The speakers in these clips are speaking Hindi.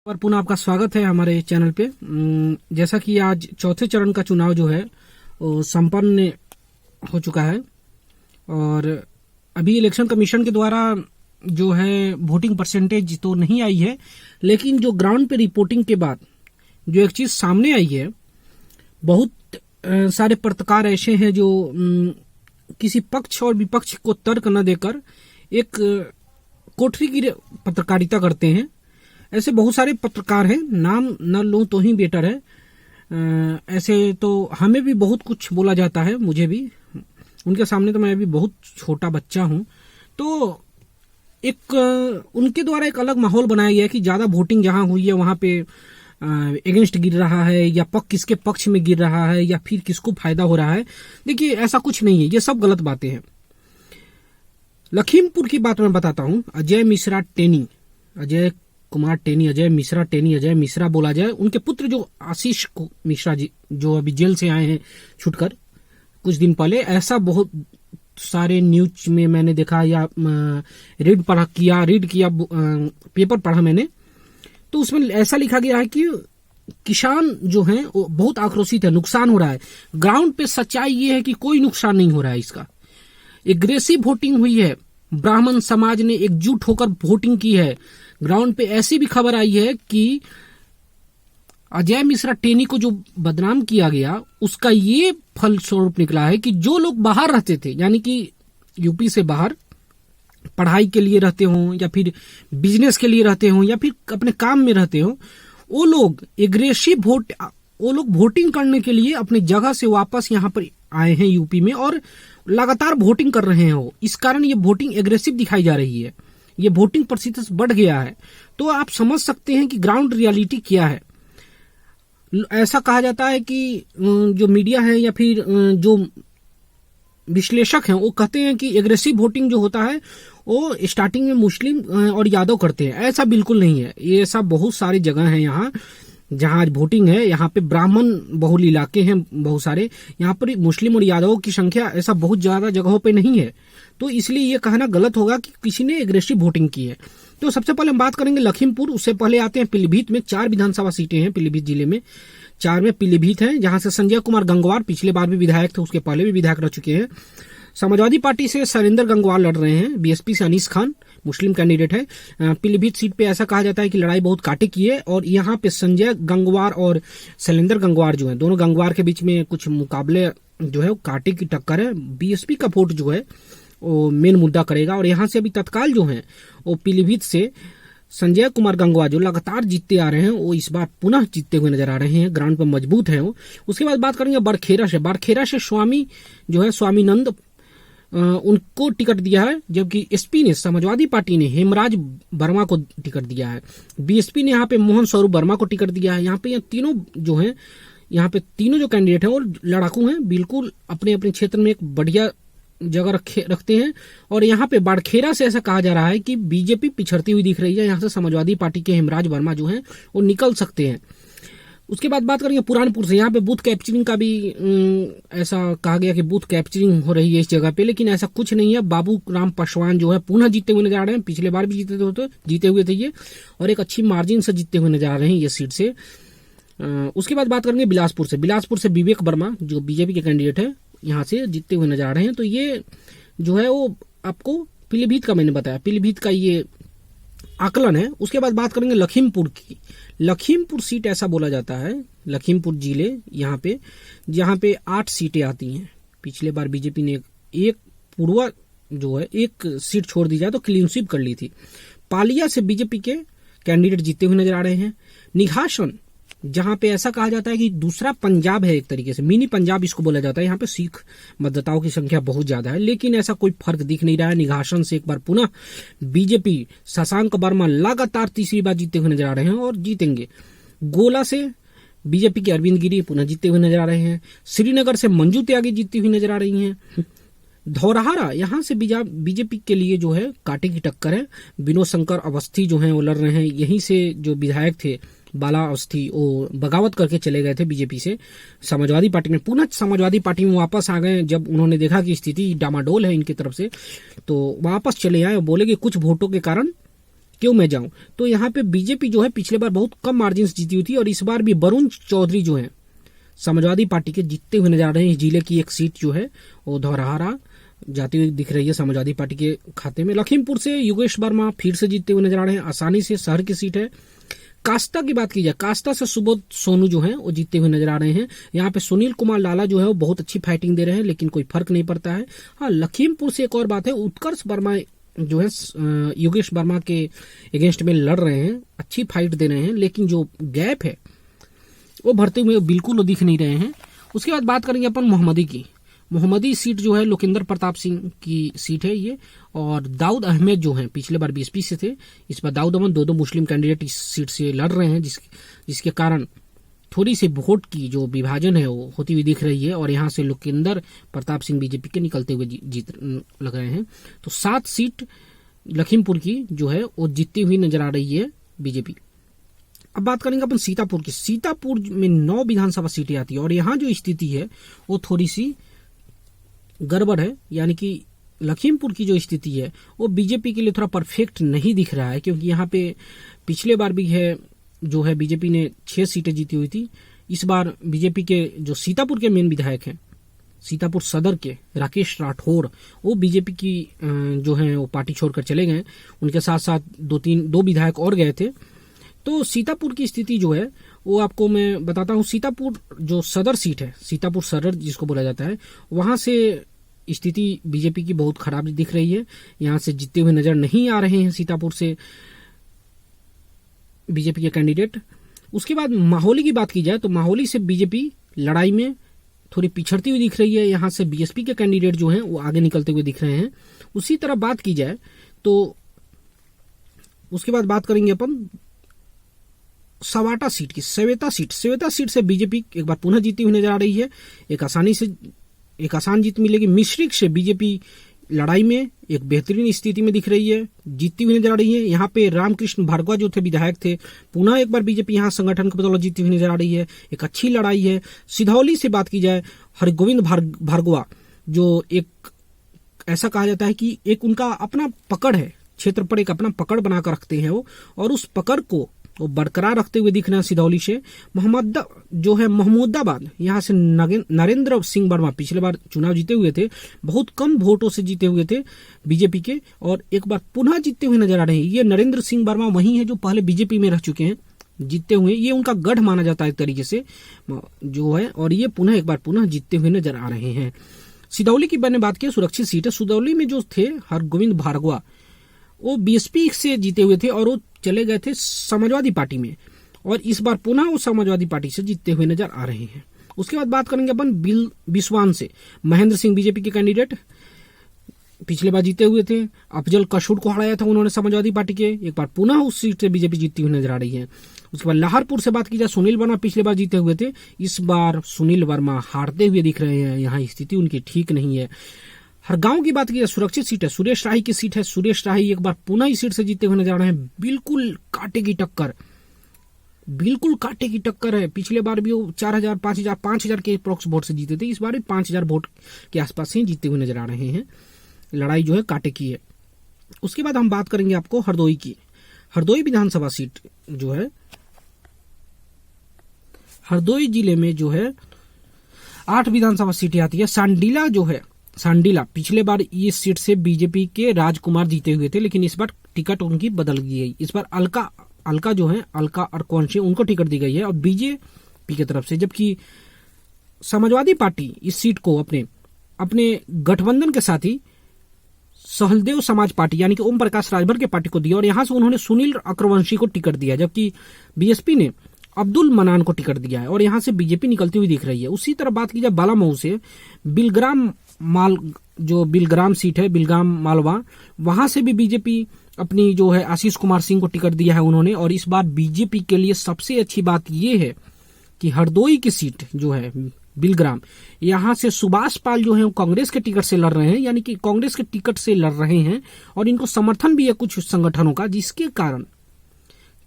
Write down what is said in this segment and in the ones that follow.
और पुनः आपका स्वागत है हमारे चैनल पे। जैसा कि आज चौथे चरण का चुनाव जो है वो संपन्न हो चुका है और अभी इलेक्शन कमीशन के द्वारा जो है वोटिंग परसेंटेज तो नहीं आई है, लेकिन जो ग्राउंड पे रिपोर्टिंग के बाद जो एक चीज सामने आई है, बहुत सारे पत्रकार ऐसे हैं जो किसी पक्ष और विपक्ष को तर्क न देकर एक कोठरी की पत्रकारिता करते हैं। ऐसे बहुत सारे पत्रकार हैं, नाम न लूं तो ही बेटर है। ऐसे तो हमें भी बहुत कुछ बोला जाता है, मुझे भी, उनके सामने तो मैं अभी बहुत छोटा बच्चा हूं। तो एक उनके द्वारा एक अलग माहौल बनाया गया है कि ज्यादा वोटिंग जहां हुई है वहां पे एगेंस्ट गिर रहा है या किसके पक्ष में गिर रहा है या फिर किसको फायदा हो रहा है। देखिए, ऐसा कुछ नहीं है, ये सब गलत बातें हैं। लखीमपुर की बात मैं बताता हूं। अजय मिश्रा टेनी, अजय कुमार टेनी, अजय मिश्रा टेनी, अजय मिश्रा बोला जाए, उनके पुत्र जो आशीष मिश्रा जी जो अभी जेल से आए हैं छूटकर कुछ दिन पहले, ऐसा बहुत सारे न्यूज में मैंने देखा या रीड किया पेपर पढ़ा मैंने, तो उसमें ऐसा लिखा गया है कि किसान जो हैं वो बहुत आक्रोशित है, नुकसान हो रहा है। ग्राउंड पे सच्चाई ये है कि कोई नुकसान नहीं हो रहा है। इसका एग्रेसिव वोटिंग हुई है, ब्राह्मण समाज ने एकजुट होकर वोटिंग की है। ग्राउंड पे ऐसी भी खबर आई है कि अजय मिश्रा टेनी को जो बदनाम किया गया उसका ये फलस्वरूप निकला है कि जो लोग बाहर रहते थे, यानी कि यूपी से बाहर पढ़ाई के लिए रहते हों या फिर बिजनेस के लिए रहते हों या फिर अपने काम में रहते हों, वो लोग वोटिंग करने के लिए अपनी जगह से वापस यहाँ पर आए हैं यूपी में और लगातार वोटिंग कर रहे हैं। वो इस कारण ये वोटिंग एग्रेसिव दिखाई जा रही है, ये वोटिंग प्रतिशत बढ़ गया है। तो आप समझ सकते हैं कि ग्राउंड रियलिटी क्या है। ऐसा कहा जाता है कि जो मीडिया है या फिर जो विश्लेषक हैं वो कहते हैं कि एग्रेसिव वोटिंग जो होता है वो स्टार्टिंग में मुस्लिम और यादव करते हैं। ऐसा बिल्कुल नहीं है। ये ऐसा बहुत सारी जगह है यहाँ जहां आज वोटिंग है। यहाँ पे ब्राह्मण बहुल इलाके हैं बहुत सारे, यहाँ पर मुस्लिम और यादवों की संख्या ऐसा बहुत ज्यादा जगहों पे नहीं है। तो इसलिए ये कहना गलत होगा कि किसी ने एग्रेसिव वोटिंग की है। तो सबसे पहले हम बात करेंगे लखीमपुर, उससे पहले आते हैं पीलीभीत में। 4 विधानसभा सीटें हैं पीलीभीत जिले में, 4 में पीलीभीत है, जहां से संजय कुमार गंगवार पिछले बार भी विधायक थे, उसके पहले भी विधायक रह चुके हैं। समाजवादी पार्टी से शैलेंद्र गंगवार लड़ रहे हैं, बीएसपी से अनीस खान मुस्लिम कैंडिडेट है। पीलीभीत सीट पे ऐसा कहा जाता है कि लड़ाई बहुत कांटे की है और यहाँ पे संजय गंगवार और शैलेंद्र गंगवार जो है, दोनों गंगवार के बीच में कुछ मुकाबले जो है वो कांटे की टक्कर है। बीएसपी का वोट जो है वो मेन मुद्दा करेगा और यहाँ से अभी तत्काल जो है वो पीलीभीत से संजय कुमार गंगवार जो लगातार जीतते आ रहे हैं वो इस बार पुनः जीतते हुए नजर आ रहे हैं, ग्राउंड पर मजबूत है वो। उसके बाद बात करेंगे बड़खेरा से स्वामी जो है स्वामीनंद, उनको टिकट दिया है, जबकि एसपी ने, समाजवादी पार्टी ने हेमराज वर्मा को टिकट दिया है। बीएसपी ने यहाँ पे मोहन स्वरूप वर्मा को टिकट दिया है। यहाँ पे ये तीनों जो हैं, यहाँ पे तीनों जो कैंडिडेट हैं वो लड़ाकू हैं, बिल्कुल अपने अपने क्षेत्र में एक बढ़िया जगह रखते हैं। और यहाँ पे बड़खेरा से ऐसा कहा जा रहा है कि बीजेपी पिछड़ती हुई दिख रही है, यहाँ से समाजवादी पार्टी के हेमराज वर्मा जो हैं वो निकल सकते हैं। उसके बाद बात करेंगे पुरानपुर से। यहाँ पे बूथ कैप्चरिंग का भी ऐसा कहा गया कि बूथ कैप्चरिंग हो रही है इस जगह पे, लेकिन ऐसा कुछ नहीं है। बाबू राम पासवान जो है पुनः जीतते हुए नजर आ रहे हैं, पिछले बार भी जीते हुए थे ये, और एक अच्छी मार्जिन से जीतते हुए नजर आ रहे हैं ये सीट से। उसके बाद बात करेंगे बिलासपुर से विवेक वर्मा जो बीजेपी के कैंडिडेट है, यहाँ से जीतते हुए नजर आ रहे हैं। तो ये जो है वो आपको पीलीभीत का मैंने बताया, पीलीभीत का ये आकलन है। उसके बाद बात करेंगे लखीमपुर की। लखीमपुर सीट ऐसा बोला जाता है, लखीमपुर जिले यहाँ पे, जहाँ पे 8 सीटें आती हैं। पिछले बार बीजेपी ने एक पूर्वा जो है एक सीट छोड़ दी जाए तो क्लीन स्वीप कर ली थी। पालिया से बीजेपी के कैंडिडेट जीतते हुए नजर आ रहे हैं। निघासन, जहां पे ऐसा कहा जाता है कि दूसरा पंजाब है, एक तरीके से मिनी पंजाब इसको बोला जाता है। यहाँ पे सिख मतदाताओं की संख्या बहुत ज्यादा है, लेकिन ऐसा कोई फर्क दिख नहीं रहा है। निघासन से एक बार पुनः बीजेपी शशांक वर्मा लगातार तीसरी बार जीतते हुए नजर आ रहे हैं और जीतेंगे। गोला से बीजेपी के अरविंद गिरी पुनः जीतते हुए नजर आ रहे हैं। श्रीनगर से मंजू त्यागी जीतती हुई नजर आ रही हैं। धौरहरा, यहाँ से बीजेपी के लिए जो है कांटे की टक्कर है। विनोद शंकर अवस्थी जो है वो लड़ रहे हैं। यहीं से जो विधायक थे बाला अवस्थी वो बगावत करके चले गए थे बीजेपी से समाजवादी पार्टी में, पुनः समाजवादी पार्टी में वापस आ गए। जब उन्होंने देखा कि स्थिति डामाडोल है इनकी तरफ से, तो वापस चले आए और बोले कि कुछ वोटों के कारण क्यों मैं जाऊं? तो यहाँ पे बीजेपी जो है पिछले बार बहुत कम मार्जिन से जीती हुई थी और इस बार भी वरुण चौधरी जो है समाजवादी पार्टी के जीतते हुए नजर आ रहे हैं। जिले की एक सीट जो है वो धौरहरा जाती हुई दिख रही है समाजवादी पार्टी के खाते में। लखीमपुर से योगेश वर्मा फिर से जीतते हुए नजर आ रहे हैं, आसानी से शहर की सीट है। कास्ता की बात की जाए, कास्ता से सुबोध सोनू जो है वो जीतते हुए नजर आ रहे हैं। यहाँ पे सुनील कुमार लाला जो है वो बहुत अच्छी फाइटिंग दे रहे हैं, लेकिन कोई फर्क नहीं पड़ता है। हाँ, लखीमपुर से एक और बात है, उत्कर्ष वर्मा जो है योगेश वर्मा के अगेंस्ट में लड़ रहे हैं, अच्छी फाइट दे रहे हैं, लेकिन जो गैप है वो भरते हुए बिल्कुल दिख नहीं रहे हैं। उसके बाद बात करेंगे अपन मोहम्मदी की। मोहम्मदी सीट जो है लोकेंद्र प्रताप सिंह की सीट है ये, और दाऊद अहमद जो हैं पिछले बार बीएसपी से थे, इस बार दाऊद अहमद दो मुस्लिम कैंडिडेट इस सीट से लड़ रहे हैं, जिसके कारण थोड़ी सी वोट की जो विभाजन है वो होती हुई दिख रही है और यहाँ से लोकेंद्र प्रताप सिंह बीजेपी के निकलते हुए जीत लग रहे हैं। तो 7 सीट लखीमपुर की जो है वो जीतती हुई नजर आ रही है बीजेपी। अब बात करेंगे अपन सीतापुर की। सीतापुर में 9 विधानसभा सीटें आती है और यहाँ जो स्थिति है वो थोड़ी सी गड़बड़ है, यानी कि लखीमपुर की जो स्थिति है वो बीजेपी के लिए थोड़ा परफेक्ट नहीं दिख रहा है, क्योंकि यहाँ पे पिछले बार भी है जो है बीजेपी ने 6 सीटें जीती हुई थी। इस बार बीजेपी के जो सीतापुर के मेन विधायक हैं, सीतापुर सदर के राकेश राठौर, वो बीजेपी की जो है वो पार्टी छोड़कर चले गए। उनके साथ साथ दो विधायक और गए थे। तो सीतापुर की स्थिति जो है वो आपको मैं बताता हूँ। सीतापुर जो सदर सीट है, सीतापुर सदर जिसको बोला जाता है, वहां से स्थिति बीजेपी की बहुत खराब दिख रही है। यहां से जीतते हुए नजर नहीं आ रहे हैं सीतापुर से बीजेपी के कैंडिडेट। उसके बाद माहौली की बात की जाए तो माहौली से बीजेपी लड़ाई में थोड़ी पिछड़ती हुई दिख रही है। यहां से बीएसपी के कैंडिडेट जो हैं वो आगे निकलते हुए दिख रहे हैं। उसी तरह बात की जाए तो उसके बाद बात करेंगे अपन सवाटा सीट की। सवेता सीट से बीजेपी एक बार पुनः जीती हुई नजर आ रही है। एक आसान जीत मिलेगी। मिश्रिक से बीजेपी लड़ाई में एक बेहतरीन स्थिति में दिख रही है, जीतती हुई नजर आ रही है। यहाँ पे रामकृष्ण भार्गवा जो थे विधायक थे, पुनः एक बार बीजेपी यहाँ संगठन के बदौलत जीतती हुई नजर आ रही है। एक अच्छी लड़ाई है। सिधौली से बात की जाए, हरगोविंद भार्गवा जो एक ऐसा कहा जाता है कि एक उनका अपना पकड़ है, क्षेत्र पर एक अपना पकड़ बनाकर रखते हैं वो, और उस पकड़ को वो बरकरार रखते हुए दिख रहे हैं सिधौली से। महमूदाबाद यहाँ से नरेंद्र सिंह वर्मा पिछले बार चुनाव जीते हुए थे, बहुत कम वोटों से जीते हुए थे बीजेपी के, और एक बार पुनः जीतते हुए नजर आ रहे हैं। ये नरेंद्र सिंह वर्मा वही है जो पहले बीजेपी में रह चुके हैं, जीतते हुए। ये उनका गढ़ माना जाता है एक तरीके से जो है, और ये एक बार पुनः जीतते हुए नजर आ रहे हैं। सिधौली की मैंने बात की, सुरक्षित सीट है। सिधौली में जो थे हरगोविंद भार्गवा, वो बीएसपी से जीते हुए थे और वो चले गए थे समाजवादी पार्टी में, और इस बार पुनः वो समाजवादी पार्टी से जीतते हुए नजर आ रहे हैं। उसके बाद बात करेंगे अपन बिस्वान से। महेंद्र सिंह बीजेपी के कैंडिडेट पिछले बार जीते हुए थे। अफजल कशूर को हराया था उन्होंने समाजवादी पार्टी के, एक बार पुनः उस सीट से बीजेपी जीतती हुई नजर आ रही है। उसके बाद लाहौरपुर से बात की जाए, सुनील वर्मा पिछले बार जीते हुए थे, इस बार सुनील वर्मा हारते हुए दिख रहे हैं। यहाँ स्थिति उनकी ठीक नहीं है। हर गांव की बात की जाए, सुरक्षित सीट है, सुरेश राही की सीट है। सुरेश राही एक बार पुनः इस सीट से जीते हुए नजर आ रहे हैं। बिल्कुल कांटे की टक्कर है। पिछले बार भी वो 4000, 5000 के अप्रॉक्स वोट से जीते थे, इस बार भी 5000 वोट के आसपास ही जीते हुए नजर आ रहे हैं। लड़ाई जो है कांटे की है। उसके बाद हम बात करेंगे आपको हरदोई की। हरदोई विधानसभा सीट जो है, हरदोई जिले में जो है 8 विधानसभा सीटें आती है। सांडीला पिछले बार ये सीट से बीजेपी के राजकुमार जीते हुए थे, लेकिन इस बार टिकट उनकी बदल गई। इस बार अलका जो है, अलका अरकौंशी, उनको टिकट दी गई है और बीजेपी की तरफ से, जबकि समाजवादी पार्टी इस सीट को अपने गठबंधन के साथी सहलदेव समाज पार्टी यानी कि ओम प्रकाश राजभर के पार्टी को दिया, और यहां से उन्होंने सुनील अक्रवंशी को टिकट दिया, जबकि बीएसपी ने अब्दुल मनान को टिकट दिया है, और यहां से बीजेपी निकलती हुई दिख रही है। उसी तरह बात की जाए बालामऊ से, बिलग्राम सीट है, बिलगाम मालवा, वहां से भी बीजेपी अपनी जो है आशीष कुमार सिंह को टिकट दिया है उन्होंने। और इस बार बीजेपी के लिए सबसे अच्छी बात यह है कि हरदोई की सीट जो है बिलग्राम, यहां से सुभाष पाल जो है वो कांग्रेस के टिकट से लड़ रहे हैं, यानी कि कांग्रेस के टिकट से लड़ रहे हैं, और इनको समर्थन भी है कुछ संगठनों का, जिसके कारण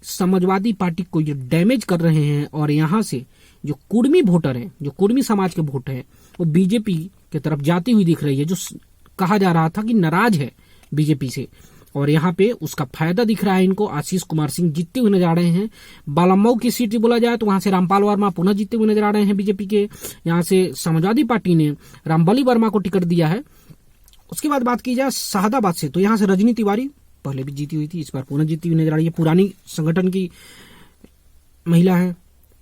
समाजवादी पार्टी को ये डैमेज कर रहे हैं। और यहां से जो कुर्मी वोटर हैं, जो कुर्मी समाज के वोट हैं, वो बीजेपी की तरफ जाती हुई दिख रही है, जो कहा जा रहा था कि नाराज है बीजेपी से, और यहाँ पे उसका फायदा दिख रहा है इनको। आशीष कुमार सिंह जीतते हुए नजर आ रहे हैं। बालामऊ की सीट बोला जाए तो वहां से रामपाल वर्मा पुनः जीतते हुए नजर आ रहे हैं बीजेपी के। यहाँ से समाजवादी पार्टी ने रामबली वर्मा को टिकट दिया है। उसके बाद बात की जाए शाहदाबाद से, तो यहाँ से रजनी तिवारी पहले भी जीती हुई थी, इस बार पुनः जीती हुई नजर आ रही है। पुरानी संगठन की महिला है,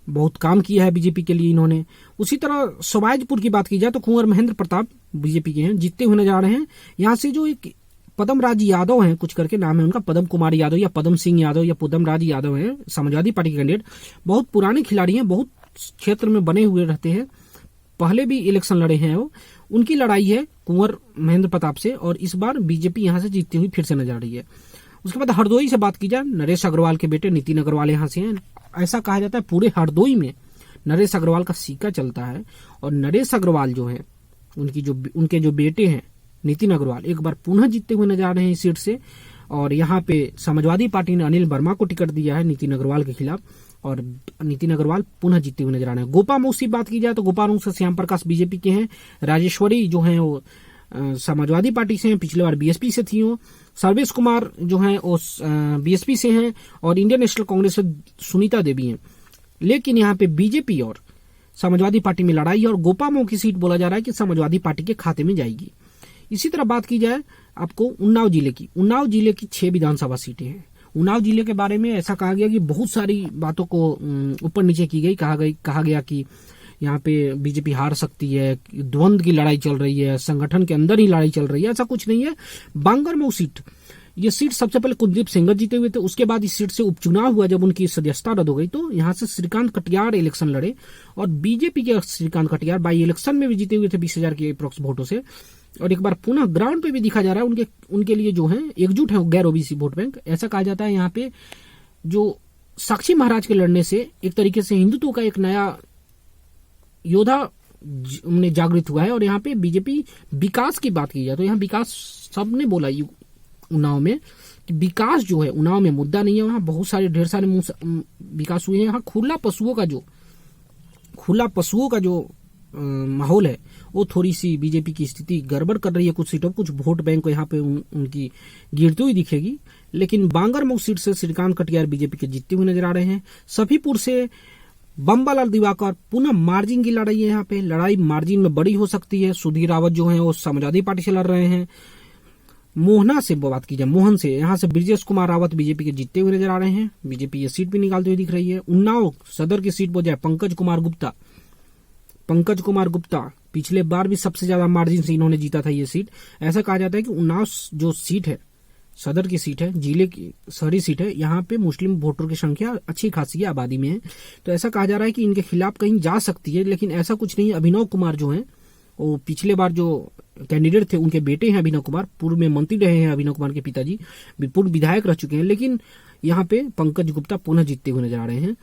बहुत काम किया है बीजेपी के लिए इन्होंने। उसी तरह सवाईजपुर की बात की जाए तो कुंवर महेंद्र प्रताप बीजेपी के हैं, जीतते हुए नजर आ रहे हैं। यहाँ से जो एक पदम राज यादव हैं, कुछ करके नाम है उनका, पदम कुमार यादव या पदम सिंह यादव या पदम राज यादव हैं, समाजवादी पार्टी के कैंडिडेट। बहुत पुराने खिलाड़ी हैं, बहुत क्षेत्र में बने हुए रहते हैं, पहले भी इलेक्शन लड़े हैं वो। उनकी लड़ाई है कुंवर महेंद्र प्रताप से और इस बार बीजेपी यहां से जीतती हुई फिर से नजर आ रही है। उसके बाद हरदोई से बात की जाए, नरेश अग्रवाल के बेटे नितिन अग्रवाल यहां से हैं। ऐसा कहा जाता है पूरे हरदोई में नरेश अग्रवाल का सिक्का चलता है और नरेश अग्रवाल जो है उनके जो बेटे हैं नितिन अग्रवाल एक बार पुनः जीतते हुए नजर आ रहे हैं इस सीट से। और यहाँ पे समाजवादी पार्टी ने अनिल वर्मा को टिकट दिया है नितिन अग्रवाल के खिलाफ और नितिन अग्रवाल पुनः जीतते हुए नजर आ रहे हैं। गोपामऊ से बात की जाए तो गोपामऊ से श्याम प्रकाश बीजेपी के हैं। राजेश्वरी जो है वो समाजवादी पार्टी से हैं, पिछले बार बीएसपी से थी वो। सर्वेश कुमार जो है वो बीएसपी से हैं और इंडियन नेशनल कांग्रेस से सुनीता देवी हैं। लेकिन यहाँ पे बीजेपी और समाजवादी पार्टी में लड़ाई है और गोपामऊ की सीट बोला जा रहा है कि समाजवादी पार्टी के खाते में जाएगी। इसी तरह बात की जाए आपको उन्नाव जिले की, उन्नाव जिले की 6 विधानसभा सीटें हैं। उन्नाव जिले के बारे में ऐसा कहा गया कि बहुत सारी बातों को ऊपर नीचे की गई, कहा गया कि यहाँ पे बीजेपी हार सकती है, द्वंद्व की लड़ाई चल रही है, संगठन के अंदर ही लड़ाई चल रही है। ऐसा कुछ नहीं है। बांगरमऊ सीट, ये सीट सबसे पहले कुलदीप सेंगर जीते हुए थे, उसके बाद इस सीट से उपचुनाव हुआ जब उनकी सदस्यता रद्द हो गई तो यहाँ से श्रीकांत कटियार इलेक्शन लड़े और बीजेपी के श्रीकांत कटियार बाई इलेक्शन में भी जीते हुए थे 20,000 के अप्रोक्स वोटों से। और एक बार पुनः ग्राउंड पे भी दिखा जा रहा है उनके लिए जो है एकजुट है गैर ओबीसी वोट बैंक। ऐसा कहा जाता है यहाँ पे जो साक्षी महाराज के लड़ने से एक तरीके से हिंदुत्व का एक नया योद्धा उन्हें जागृत हुआ है। और यहाँ पे बीजेपी विकास की बात की जाए तो यहाँ विकास सबने बोला उन्नाव में कि विकास जो है उन्नाव में मुद्दा नहीं है। वहाँ बहुत सारे ढेर सारे विकास हुए हैं। यहाँ खुला पशुओं का जो माहौल है वो थोड़ी सी बीजेपी की स्थिति गड़बड़ कर रही है। कुछ सीटों कुछ वोट बैंक को यहाँ पे उनकी गिरती हुई दिखेगी। लेकिन बांगरमऊ सीट से श्रीकांत कटियार बीजेपी के जीतते हुए नजर आ रहे हैं। सफीपुर से बम्बालाल दिवाकर पुनः मार्जिन की लड़ाई है। यहाँ पे लड़ाई मार्जिन में बड़ी हो सकती है। सुधीर रावत जो है वो समाजवादी पार्टी से लड़ रहे हैं। मोहना से बात की जाए, मोहन से, यहाँ से ब्रिजेश कुमार रावत बीजेपी के जीतते हुए नजर आ रहे हैं। बीजेपी ये सीट भी निकालते हुए दिख रही है। उन्नाव सदर की सीट पर जाए पंकज कुमार गुप्ता पिछले बार भी सबसे ज्यादा मार्जिन से इन्होंने जीता था ये सीट। ऐसा कहा जाता है कि उन्नाव जो सीट है सदर की सीट है, जिले की शहरी सीट है, यहाँ पे मुस्लिम वोटर की संख्या अच्छी खासी आबादी में है। तो ऐसा कहा जा रहा है कि इनके खिलाफ कहीं जा सकती है, लेकिन ऐसा कुछ नहीं है। अभिनव कुमार जो है वो पिछले बार जो कैंडिडेट थे उनके बेटे हैं अभिनव कुमार, पूर्व में मंत्री रहे हैं। अभिनव कुमार के पिताजी पूर्व विधायक रह चुके हैं। लेकिन यहाँ पे पंकज गुप्ता पुनः जीतते हुए नजर आ रहे हैं।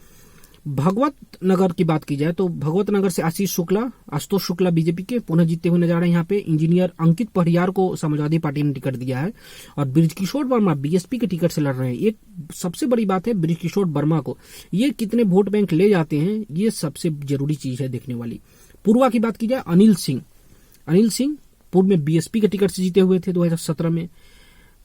भगवत नगर की बात की जाए तो भगवत नगर से आशुतोष शुक्ला बीजेपी के पुनः जीतते हुए नजर आ रहे हैं। यहाँ पे इंजीनियर अंकित पहरियार को समाजवादी पार्टी ने टिकट दिया है और बृजकिशोर वर्मा बीएसपी के टिकट से लड़ रहे हैं। एक सबसे बड़ी बात है बृजकिशोर वर्मा को, ये कितने वोट बैंक ले जाते हैं ये सबसे जरूरी चीज है देखने वाली। पूर्वा की बात की जाए, अनिल सिंह पूर्व में बीएसपी के टिकट से जीते हुए थे 2017 में।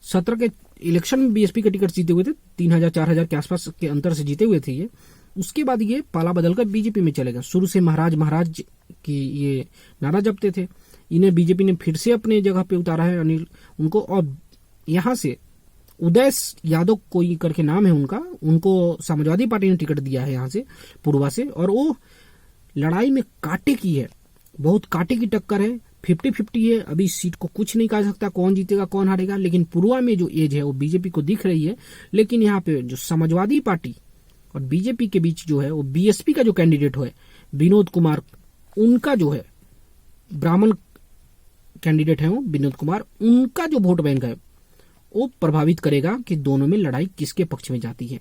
17 के इलेक्शन में बीएसपी के टिकट जीते हुए थे, 3,000-4,000 के आसपास के अंतर से जीते हुए थे ये। उसके बाद ये पाला बदलकर बीजेपी में चले गए। शुरू से महाराज की ये नारा जपते थे, इन्हें बीजेपी ने फिर से अपने जगह पे उतारा है अनिल उनको। और यहाँ से उदय यादव कोई करके नाम है उनको समाजवादी पार्टी ने टिकट दिया है यहाँ से पूर्वा से। और वो लड़ाई में कांटे की है, बहुत कांटे की टक्कर है, 50-50 है। अभी इस सीट को कुछ नहीं कह सकता कौन जीतेगा कौन हारेगा। लेकिन पूर्वा में जो एज है वो बीजेपी को दिख रही है। लेकिन यहाँ पे जो समाजवादी पार्टी और बीजेपी के बीच जो है वो बीएसपी का जो कैंडिडेट है विनोद कुमार, उनका जो है ब्राह्मण कैंडिडेट है वो विनोद कुमार, उनका जो वोट बैंक है वो प्रभावित करेगा कि दोनों में लड़ाई किसके पक्ष में जाती है।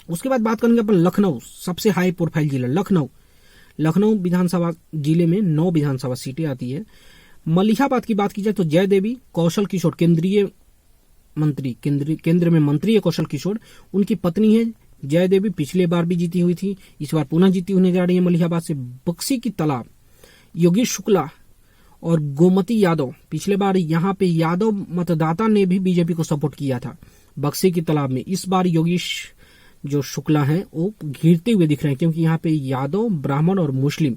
उसके बाद बात करेंगे अपन लखनऊ, सबसे हाई प्रोफाइल जिला लखनऊ विधानसभा जिले में 9 विधानसभा सीटें आती है। मलिहाबाद की बात की जाए तो जय देवी, कौशल किशोर केंद्रीय मंत्री, केंद्र में मंत्री है कौशल किशोर, उनकी पत्नी है जय देवी, पिछले बार भी जीती हुई थी, इस बार पुनः जीती हुई नजर आ रही है मलिहाबाद से। बक्सी की तालाब योगेश शुक्ला और गोमती यादव, पिछले बार यहाँ पे यादव मतदाता ने भी बीजेपी को सपोर्ट किया था बक्से की तालाब में। इस बार योगेश जो शुक्ला हैं वो घिरते हुए दिख रहे हैं, क्योंकि यहाँ पे यादव, ब्राह्मण और मुस्लिम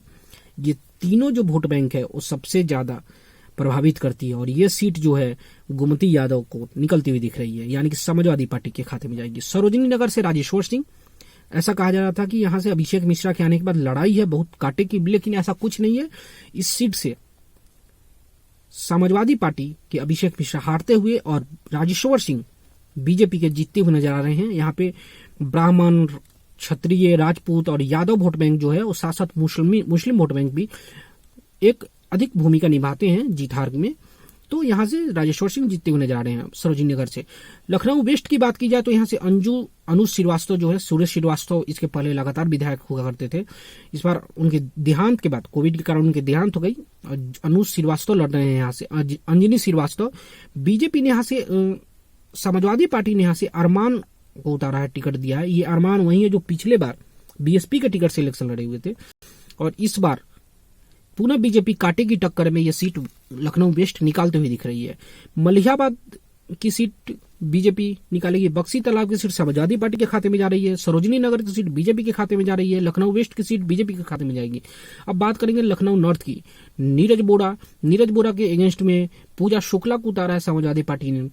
ये तीनों जो वोट बैंक है वो सबसे ज्यादा प्रभावित करती है। और ये सीट जो है गोमती यादव को निकलती हुई दिख रही है, यानी कि समाजवादी पार्टी के खाते में जाएगी। सरोजिनी नगर से राजेश्वर सिंह, ऐसा कहा जा रहा था कि यहां से अभिषेक मिश्रा के आने के बाद लड़ाई है बहुत कांटे की, लेकिन ऐसा कुछ नहीं है। इस सीट से समाजवादी पार्टी के अभिषेक मिश्रा हारते हुए और राजेश्वर सिंह बीजेपी के जीतते हुए नजर आ रहे हैं। यहाँ पे ब्राह्मण, क्षत्रिय, राजपूत और यादव वोट बैंक जो है वो साथ साथ मुस्लिम वोट बैंक भी एक अधिक भूमिका निभाते हैं जीत हार में। तो यहाँ से राजेश्वर सिंह जीतते हुए नजर आ रहे हैं सरोजिनी नगर से। लखनऊ वेस्ट की बात की जाए तो यहाँ से अनुज श्रीवास्तव जो है, सुरेश श्रीवास्तव इसके पहले लगातार विधायक हुआ करते थे। इस बार उनके देहांत के बाद, कोविड के कारण उनके देहांत हो गई, अनुज श्रीवास्तव लड़ रहे हैं यहाँ से। अंजनी श्रीवास्तव, बीजेपी ने यहाँ से, समाजवादी पार्टी ने यहाँ से अरमान को उतारा है, टिकट दिया है। ये अरमान वही है जो पिछले बार बीएसपी के टिकट से इलेक्शन लड़े हुए थे और इस बार पुनः बीजेपी कांटे की टक्कर में यह सीट लखनऊ वेस्ट निकालते हुए दिख रही है। मलिहाबाद की सीट बीजेपी निकालेगी, बक्सी तालाब की सीट समाजवादी पार्टी के खाते में जा रही है, सरोजिनी नगर की सीट बीजेपी के खाते में जा रही है, लखनऊ वेस्ट की सीट बीजेपी के खाते में जाएगी। अब बात करेंगे लखनऊ नॉर्थ की। नीरज बोरा के अगेंस्ट में पूजा शुक्ला को उतारा है समाजवादी पार्टी ने।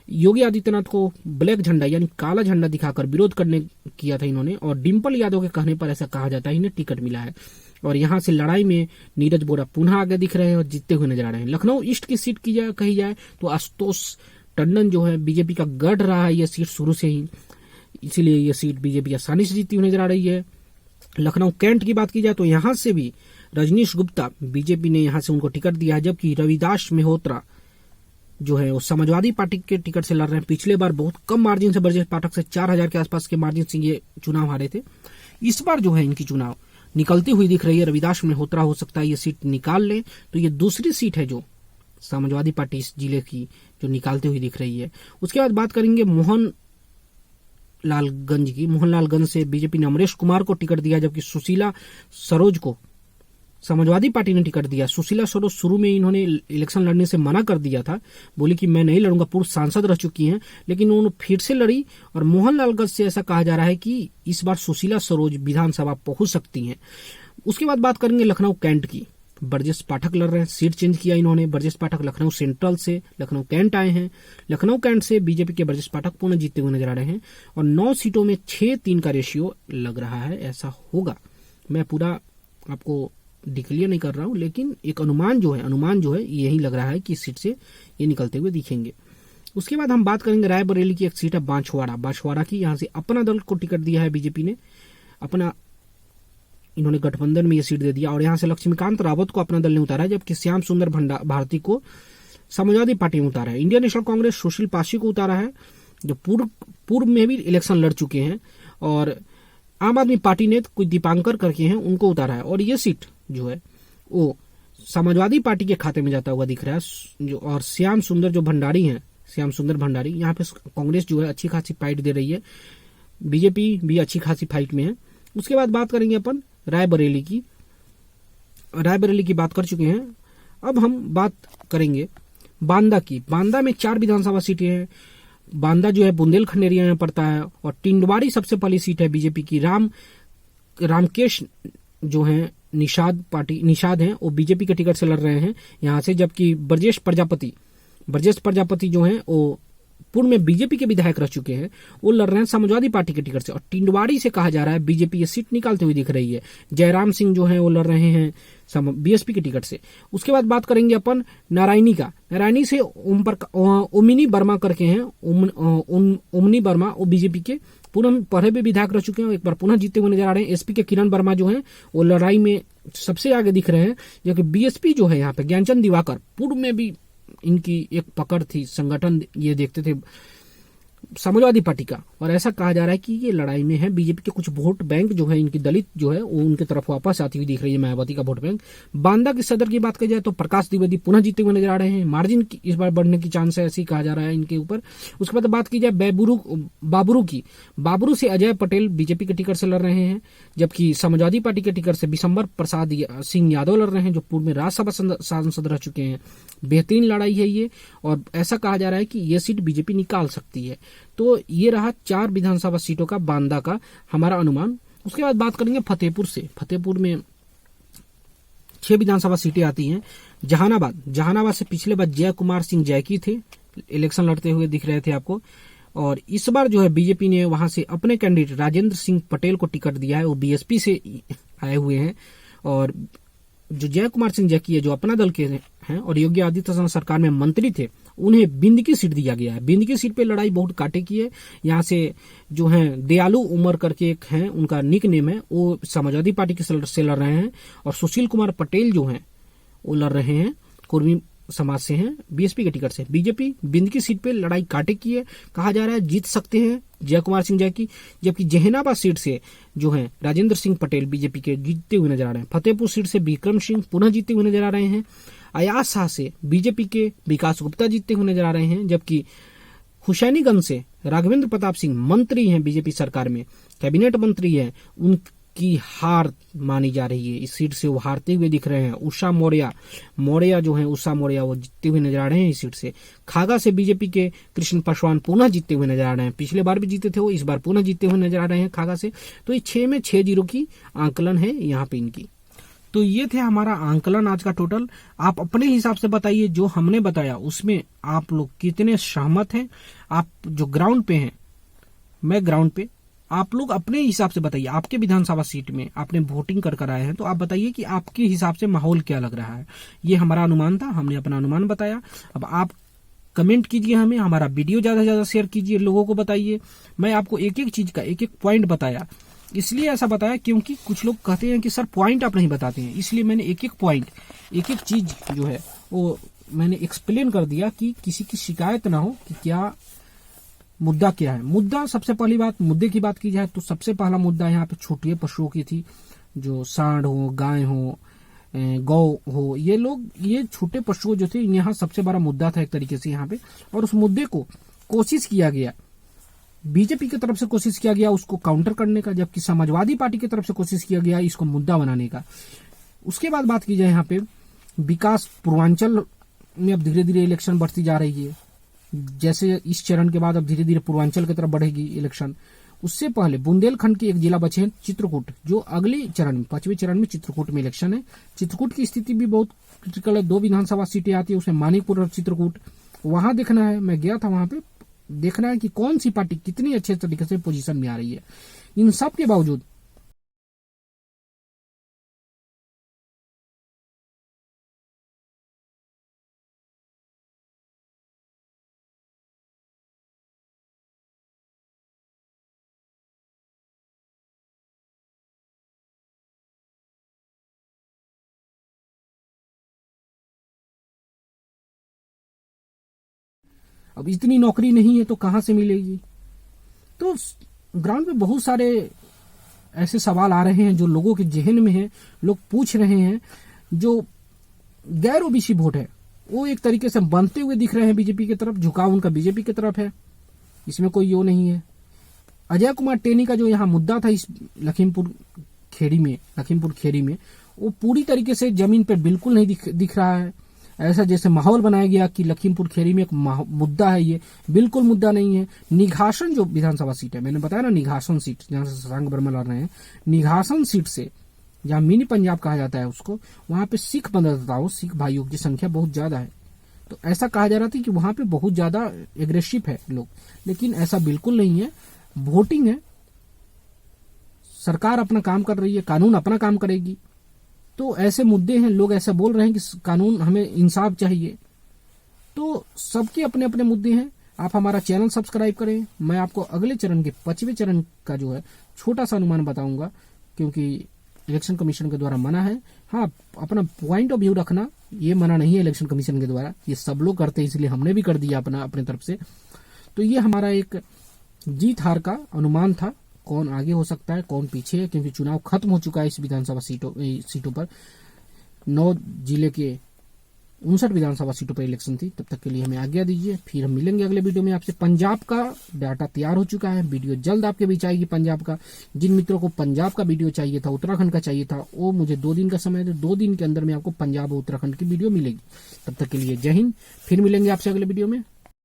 योगी आदित्यनाथ को ब्लैक झंडा यानी काला झंडा दिखाकर विरोध करने किया था इन्होंने, और डिम्पल यादव के कहने पर ऐसा कहा जाता है इन्हें टिकट मिला है। और यहां से लड़ाई में नीरज बोरा पुनः आगे दिख रहे हैं और जीतते हुए नजर आ रहे हैं। लखनऊ ईस्ट की सीट कही जाए तो आशुतोष टंडन जो है बीजेपी का गढ़ रहा है यह सीट शुरू से ही, इसीलिए यह सीट बीजेपी आसानी से जीतती हुई नजर आ रही है। लखनऊ कैंट की बात की जाए तो यहां से भी रजनीश गुप्ता, बीजेपी ने यहां से उनको टिकट दिया है, जबकि रविदास मेहरोत्रा जो है वो समाजवादी पार्टी के टिकट से लड़ रहे हैं। पिछले बार बहुत कम मार्जिन से ब्रजेश पाठक से 4000 के आसपास के मार्जिन से ये चुनाव हारे थे। इस बार जो है इनकी चुनाव निकलती हुई दिख रही है। रविदास मेहरोत्रा हो सकता है ये सीट निकाल ले, तो ये दूसरी सीट है जो समाजवादी पार्टी इस जिले की जो निकालती हुई दिख रही है। उसके बाद बात करेंगे मोहनलालगंज की। मोहनलालगंज से बीजेपी ने अमरेश कुमार को टिकट दिया, जबकि सुशीला सरोज को समाजवादी पार्टी ने टिकट दिया। सुशीला सरोज शुरू में इन्होंने इलेक्शन लड़ने से मना कर दिया था, बोली कि मैं नहीं लड़ूंगा, पूर्व सांसद रह चुकी हैं, लेकिन उन्होंने फिर से लड़ी। और मोहनलालगंज से ऐसा कहा जा रहा है कि इस बार सुशीला सरोज विधानसभा पहुंच सकती हैं। उसके बाद बात करेंगे लखनऊ कैंट की। ब्रजेश पाठक लड़ रहे हैं, सीट चेंज किया इन्होंने। ब्रजेश पाठक लखनऊ सेंट्रल से लखनऊ कैंट आए हैं। लखनऊ कैंट से बीजेपी के ब्रजेश पाठक पुनः जीतते हुए नजर आ रहे हैं और 9 सीटों में 6-3 का रेशियो लग रहा है, ऐसा होगा। मैं पूरा आपको डिक्लेयर नहीं कर रहा हूं, लेकिन एक अनुमान जो है यही लग रहा है कि इस सीट से ये निकलते हुए दिखेंगे। उसके बाद हम बात करेंगे रायबरेली की एक सीट है बांसवाड़ा की। यहां से अपना दल को टिकट दिया है बीजेपी ने, इन्होंने गठबंधन में ये सीट दे दिया। और यहां से लक्ष्मीकांत रावत को अपना दल ने उतारा है, जबकि श्याम सुंदर भारती को समाजवादी पार्टी में उतारा है। इंडियन नेशनल कांग्रेस सुशील पासी को उतारा है, जो पूर्व में भी इलेक्शन लड़ चुके हैं। और आम आदमी पार्टी ने कुछ दीपांकर करके हैं, उनको उतारा है। और ये सीट जो है वो समाजवादी पार्टी के खाते में जाता हुआ दिख रहा है। जो और श्याम सुंदर भंडारी यहाँ पे कांग्रेस जो है अच्छी खासी फाइट दे रही है, बीजेपी भी अच्छी खासी फाइट में है। उसके बाद बात करेंगे अपन रायबरेली की बात कर चुके हैं। अब हम बात करेंगे बांदा की। बांदा में 4 विधानसभा सीटें हैं। बांदा जो है बुंदेलखंड एरिया में पड़ता है। और टिंडवाड़ी सबसे पहली सीट है बीजेपी की। रामकेश जो है निषाद हैं, वो बीजेपी के टिकट से लड़ रहे हैं यहां से, जबकि ब्रजेश प्रजापति जो हैं वो पूर्व में बीजेपी के विधायक रह चुके हैं, वो लड़ रहे हैं समाजवादी पार्टी के टिकट से। और टिंडवाड़ी से कहा जा रहा है बीजेपी ये सीट निकालते हुए दिख रही है। जयराम सिंह जो है वो लड़ रहे हैं बीएसपी के टिकट से। उसके बाद बात करेंगे अपन नारायणी से ओमिनी वर्मा करके हैं, ओमनी वर्मा, वो बीजेपी के पहले भी विधायक रह चुके हैं, एक बार पुनः जीते हुए नजर आ रहे हैं। एसपी के किरण वर्मा जो हैं वो लड़ाई में सबसे आगे दिख रहे हैं, जबकि बीएसपी जो है यहाँ पे ज्ञानचंद दिवाकर, पूर्व में भी इनकी एक पकड़ थी, संगठन ये देखते थे समाजवादी पार्टी का, और ऐसा कहा जा रहा है कि ये लड़ाई में है बीजेपी के कुछ वोट बैंक जो है, इनकी दलित जो है वो उनकी तरफ वापस आती हुई दिख रही है, मायावती का वोट बैंक। बांदा के सदर की बात की जाए तो प्रकाश द्विवेदी पुनः जीते हुए नजर आ रहे हैं, मार्जिन इस बार बढ़ने की चांस है, ऐसी कहा जा रहा है इनके ऊपर। उसके बाद बात की जाए बाबरू की, बाबरू से अजय पटेल बीजेपी के टिकट से लड़ रहे हैं, जबकि समाजवादी पार्टी के टिकट से बिशंबर प्रसाद सिंह यादव लड़ रहे हैं, जो पूर्व में राज्यसभा सांसद रह चुके हैं। बेहतरीन लड़ाई है ये, और ऐसा कहा जा रहा है कि ये सीट बीजेपी निकाल सकती है। तो ये रहा 4 विधानसभा सीटों का बांदा का हमारा अनुमान। उसके बाद बात करेंगे फतेहपुर से। फतेहपुर में 6 विधानसभा सीटें आती हैं। जहानाबाद से पिछले बार जय कुमार सिंह जैकी थे, इलेक्शन लड़ते हुए दिख रहे थे आपको, और इस बार जो है बीजेपी ने वहां से अपने कैंडिडेट राजेंद्र सिंह पटेल को टिकट दिया है, वो बीएसपी से आए हुए हैं। और जो जय कुमार सिंह जैकी है जो अपना दल के हैं और योगी आदित्यनाथ सरकार में मंत्री थे, उन्हें बिंद की सीट दिया गया है। बिंद की सीट पे लड़ाई बहुत कांटे की है। यहाँ से जो है दयालु उमर करके एक हैं, उनका निक नेम है, वो समाजवादी पार्टी के से लड़ रहे हैं, और सुशील कुमार पटेल जो हैं वो लड़ रहे हैं, कुर्मी समाज से हैं, बीएसपी के टिकट से। बीजेपी बिंद की सीट पे लड़ाई कांटे की है, कहा जा रहा है जीत सकते हैं जय कुमार सिंह जैकी। जबकि जहानाबाद सीट से जो है राजेंद्र सिंह पटेल बीजेपी के जीतते हुए नजर आ रहे हैं। फतेहपुर सीट से विक्रम सिंह पुनः जीतते हुए नजर आ रहे हैं। अयाज शाह से बीजेपी के विकास गुप्ता जीतते हुए नजर आ रहे हैं। जबकि हुसैनीगंज से राघवेंद्र प्रताप सिंह मंत्री हैं, बीजेपी सरकार में कैबिनेट मंत्री हैं, उनकी हार मानी जा रही है। इस सीट से वो हारते हुए दिख रहे हैं। उषा मौर्य जो है, उषा मौर्य वो जीतते हुए नजर आ रहे हैं इस सीट से। खागा से बीजेपी के कृष्ण पासवान पुनः जीतते हुए नजर आ रहे हैं। पिछले बार भी जीते थे वो, इस बार पुनः जीतते हुए नजर आ रहे हैं खागा से। तो ये 6 में 6-0 की आंकलन है यहाँ पे इनकी। तो ये थे हमारा आंकलन आज का टोटल। आप अपने हिसाब से बताइए जो हमने बताया उसमें आप लोग कितने सहमत हैं। आप जो ग्राउंड पे हैं, मैं ग्राउंड पे, आप लोग अपने हिसाब से बताइए। आपके विधानसभा सीट में आपने वोटिंग कर आए हैं, तो आप बताइए कि आपके हिसाब से माहौल क्या लग रहा है। ये हमारा अनुमान था, हमने अपना अनुमान बताया। अब आप कमेंट कीजिए, हमें हमारा वीडियो ज्यादा से ज्यादा शेयर कीजिए, लोगों को बताइए। मैं आपको एक एक चीज का एक एक पॉइंट बताया, इसलिए ऐसा बताया क्योंकि कुछ लोग कहते हैं कि सर पॉइंट आप नहीं बताते हैं, इसलिए मैंने एक एक पॉइंट, एक एक चीज जो है वो मैंने एक्सप्लेन कर दिया कि किसी की शिकायत ना हो कि क्या मुद्दा क्या है। मुद्दा, सबसे पहली बात, मुद्दे की बात की जाए तो सबसे पहला मुद्दा यहाँ पे छोटे पशुओं की थी, जो सांड हो, गाय हो, गौ हो, ये छोटे पशुओं जो थे यहाँ सबसे बड़ा मुद्दा था एक तरीके से यहाँ पे। और उस मुद्दे को कोशिश किया गया, बीजेपी की तरफ से कोशिश किया गया उसको काउंटर करने का, जबकि समाजवादी पार्टी की तरफ से कोशिश किया गया इसको मुद्दा बनाने का। उसके बाद बात की जाए यहाँ पे विकास, पूर्वांचल में अब धीरे धीरे इलेक्शन बढ़ती जा रही है। जैसे इस चरण के बाद अब धीरे धीरे पूर्वांचल की तरफ बढ़ेगी इलेक्शन। उससे पहले बुंदेलखंड के एक जिला बचे हैं चित्रकूट, जो अगले चरण में 5वें चरण में चित्रकूट में इलेक्शन है। चित्रकूट की स्थिति भी बहुत क्रिटिकल है। 2 विधानसभा सीटें आती है उसमें, मानिकपुर और चित्रकूट। वहां देखना है, मैं गया था वहां पे, देखना है कि कौन सी पार्टी कितनी अच्छे तरीके से पोजीशन में आ रही है। इन सब के बावजूद अब इतनी नौकरी नहीं है तो कहां से मिलेगी। तो ग्राउंड पे बहुत सारे ऐसे सवाल आ रहे हैं जो लोगों के जहन में है, लोग पूछ रहे हैं। जो गैर ओबीसी वोट है वो एक तरीके से बनते हुए दिख रहे हैं बीजेपी की तरफ, झुकाव उनका बीजेपी की तरफ है, इसमें कोई यो नहीं है। अजय कुमार टेनी का जो यहाँ मुद्दा था इस लखीमपुर खेड़ी में, वो पूरी तरीके से जमीन पर बिल्कुल नहीं दिख रहा है। ऐसा जैसे माहौल बनाया गया कि लखीमपुर खेड़ी में एक मुद्दा है, ये बिल्कुल मुद्दा नहीं है। निघासन जो विधानसभा सीट है, मैंने बताया ना, निघासन सीट जहां से शशांक वर्मा लड़ रहे हैं, निघासन सीट से जहां मिनी पंजाब कहा जाता है उसको, वहां पे सिख मतदाताओं, सिख भाइयों की संख्या बहुत ज्यादा है। तो ऐसा कहा जा रहा था कि वहां पे बहुत ज्यादा एग्रेसिव है लोग, लेकिन ऐसा बिल्कुल नहीं है। वोटिंग है, सरकार अपना काम कर रही है, कानून अपना काम करेगी। तो ऐसे मुद्दे हैं, लोग ऐसा बोल रहे हैं कि कानून, हमें इंसाफ चाहिए। तो सबके अपने अपने मुद्दे हैं। आप हमारा चैनल सब्सक्राइब करें। मैं आपको अगले चरण के 5वें चरण का जो है छोटा सा अनुमान बताऊंगा, क्योंकि इलेक्शन कमीशन के द्वारा मना है। हाँ, अपना पॉइंट ऑफ व्यू रखना ये मना नहीं है इलेक्शन कमीशन के द्वारा, ये सब लोग करते हैं, इसलिए हमने भी कर दिया अपने तरफ से। तो ये हमारा एक जीत हार का अनुमान था, कौन आगे हो सकता है कौन पीछे है, क्योंकि चुनाव खत्म हो चुका है इस विधानसभा सीटों पर। 9 जिले के 59 विधानसभा सीटों पर इलेक्शन थी। तब तक के लिए हमें आज्ञा दीजिए, फिर हम मिलेंगे अगले वीडियो में आपसे। पंजाब का डाटा तैयार हो चुका है, वीडियो जल्द आपके बीच आएगी पंजाब का। जिन मित्रों को पंजाब का वीडियो चाहिए था, उत्तराखंड का चाहिए था, वो मुझे 2 दिन का समय दे, 2 दिन के अंदर में आपको पंजाब और उत्तराखंड की वीडियो मिलेगी। तब तक के लिए जय हिंद, फिर मिलेंगे आपसे अगले वीडियो में।